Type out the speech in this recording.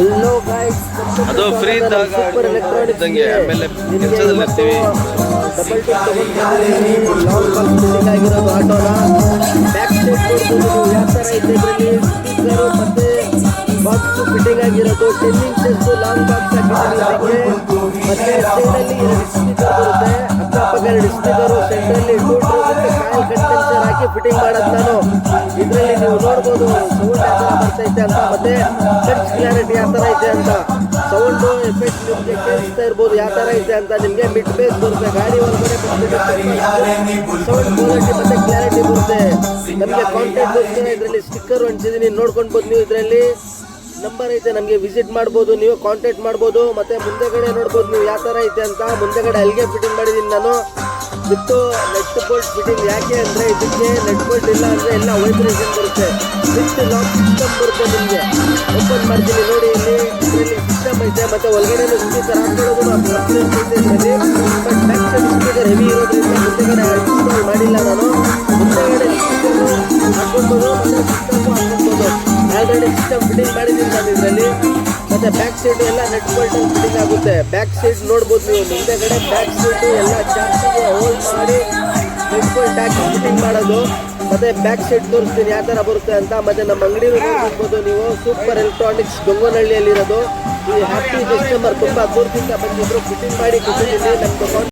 Hello guys, ಅದು free ಇದ್ದಾಗ super electronics ಆಮೇಲೆ ಕೆಲಸದಲ್ಲಿ ಇರ್ತೀವಿ. ಡಬಲ್ ಟಿಪ್ ತಗೊಂಡಿದ್ದೀನಿ. ಲಾಂಗ್ ಬಾಕ್ಸ್ ಫಿಟ್ಟಿಂಗ್ ಆಗಿರೋದು ಆಟೋನ ಬ್ಯಾಕ್ ಸೈಡ್ ನೋಡ್ಬೋದು ಯಾವ ಥರ ಇದೆ. ಇದರಲ್ಲಿ ಸ್ಪೀಕರು ಮತ್ತೆ ಬಾಕ್ಸ್ ಫಿಟ್ಟಿಂಗ್ ಆಗಿರೋದು 10 ಇಂಚಸ್ ಲಾಂಗ್ ಬಾಕ್ಸ್ ಹಾಕಿದ್ದೀನಿ ಇದಕ್ಕೆ. ಮತ್ತೆ ಸೈಡಲ್ಲಿ 2 ಸ್ಪೀಕರ್ ಬರುತ್ತೆ, ಅಕ್ಕಪಕ್ಕ 2 ಸ್ಪೀಕರು, ಸೆಂಟ್ರಲ್ಲಿ 2 ಮತ್ತೆ ಕಾಯಿಲ್ ಕಂಡೆನ್ಸರ್ ಹಾಕಿ ಫಿಟ್ಟಿಂಗ್ ಮಾಡೋದು ನಾನು. ಇದರಲ್ಲಿ ನೀವು ನೋಡ್ಬೋದು ಸೌಂಡ್ ಯಾವ ಥರ ಬರ್ತೈತೆ ಅಂತ, ಮತ್ತೆ ಟಚ್ ಕ್ಲಾರಿಟಿ ಯಾವ ಥರ ಐತೆ ಅಂತ, ಸೌಂಡು ಎಫೆಕ್ಟ್ ನಿಮಗೆ ಕೇಳಿಸ್ತಾ ಇರ್ಬೋದು ಯಾವ ಥರ ಐತೆ ಅಂತ. ನಿಮಗೆ ಮಿಡ್ ಬೇಸ್ ಬರುತ್ತೆ, ಗಾಡಿ ಒಳಗಡೆ ಸೌಂಡ್ ಕ್ವಾಲಿಟಿ ಮತ್ತೆ ಕ್ಲಾರಿಟಿ ಬರುತ್ತೆ. ನಮಗೆ ಕಾಂಟ್ಯಾಕ್ಟ್ ಬರುತ್ತೆ, ಇದರಲ್ಲಿ ಸ್ಟಿಕ್ಕರ್ ಅಂಟಿಸಿದ್ದೀನಿ ನೋಡ್ಕೊಳ್ಬೋದು. ನೀವು ಇದರಲ್ಲಿ ನಂಬರ್ ಐತೆ, ನಮಗೆ ವಿಸಿಟ್ ಮಾಡ್ಬೋದು, ನೀವು ಕಾಂಟ್ಯಾಕ್ಟ್ ಮಾಡ್ಬೋದು. ಮತ್ತೆ ಮುಂದೆಗಡೆ ನೋಡ್ಬೋದು ನೀವು ಯಾವ ಥರ ಐತೆ ಅಂತ. ಮುಂದೆಗಡೆ ಅಲ್ಲಿಗೆ ಫಿಟ್ಟಿಂಗ್ ಮಾಡಿದ್ದೀನಿ ನಾನು ವಿತ್ತು ನೆಟ್ ಬೋಲ್ಟ್ ಫಿಟ್ಟಿಂಗ್. ಯಾಕೆ ಅಂದರೆ ಇದಕ್ಕೆ ನೆಟ್ ಬೋಲ್ಟ್ ಇಲ್ಲ ಅಂದರೆ ಎಲ್ಲ ವೈಬ್ರೇಷನ್ ಬರುತ್ತೆ. ವಿತ್ ಲಾಕ್ ಸಿಸ್ಟಮ್ ಬರುತ್ತೆ. ನಿಮಗೆ ಓಪನ್ ಮಾಡ್ತೀನಿ ನೋಡಿ, ಇದರಲ್ಲಿ ಸಿಸ್ಟಮ್ ಐತೆ. ಮತ್ತು ಒಳಗಡೆ ಸ್ಪೀಕರ್ ಹಾಕೊಳ್ಳೋದು ಇದರಲ್ಲಿ. But back side speaker heavy ಇರೋದ್ರಿಂದ ಮುಂದೆಗಡೆ ಇನ್ಸ್ಟಾಲ್ ಮಾಡಿಲ್ಲ ನಾನು. ಮುಂದೆಗಡೆ ಸ್ಪೀಕರ್ ಹಾಕೊಳ್ಬೋದು ಮತ್ತು ಸಿಸ್ಟಮು ಹಾಕೊಳ್ಬೋದು. ಆಲ್ರೆಡಿ ಸಿಸ್ಟಮ್ ಫಿಟ್ಟಿಂಗ್ ಮಾಡಿದ್ದೀನಿ ನಾನು ಇದರಲ್ಲಿ. ಮತ್ತು ಬ್ಯಾಕ್ ಸೈಡ್ ಎಲ್ಲ ನೆಟ್ ಬೋಲ್ಟ್ ಫಿಟ್ಟಿಂಗ್ ಆಗುತ್ತೆ. ಬ್ಯಾಕ್ ಸೈಡ್ ನೋಡ್ಬೋದು ನೀವು, ಮುಂದೆಗಡೆ ಬ್ಯಾಕ್ ಸೈಡ್ ಎಲ್ಲ ಚಾರ್ಜಿಗೆ ಹೋಲ್ಡ್ ಮಾಡಿ ನೆಟ್ ಬೋಲ್ಟ್ ಹಾಕಿ ಫಿಟ್ಟಿಂಗ್ ಮಾಡೋದು. ಮತ್ತು ಬ್ಯಾಕ್ ಸೈಡ್ ತೋರಿಸ್ತೀನಿ ಯಾವ ಥರ ಬರುತ್ತೆ ಅಂತ. ಮತ್ತು ನಮ್ಮ ಅಂಗಡಿ ನೋಡ್ಬೋದು ನೀವು, ಸೂಪರ್ ಎಲೆಕ್ಟ್ರಾನಿಕ್ಸ್ ಗಂಗೋನಹಳ್ಳಿಯಲ್ಲಿರೋದು. ಈ ಹ್ಯಾಪಿ ಕಸ್ಟಮರ್ ತುಂಬ ದೂರದಿಂದ ಬಂದಿದ್ರು, ಫಿಟ್ಟಿಂಗ್ ಮಾಡಿ ಕೊಟ್ಟಿದ್ದೀನಿ. ನಮ್ಮದು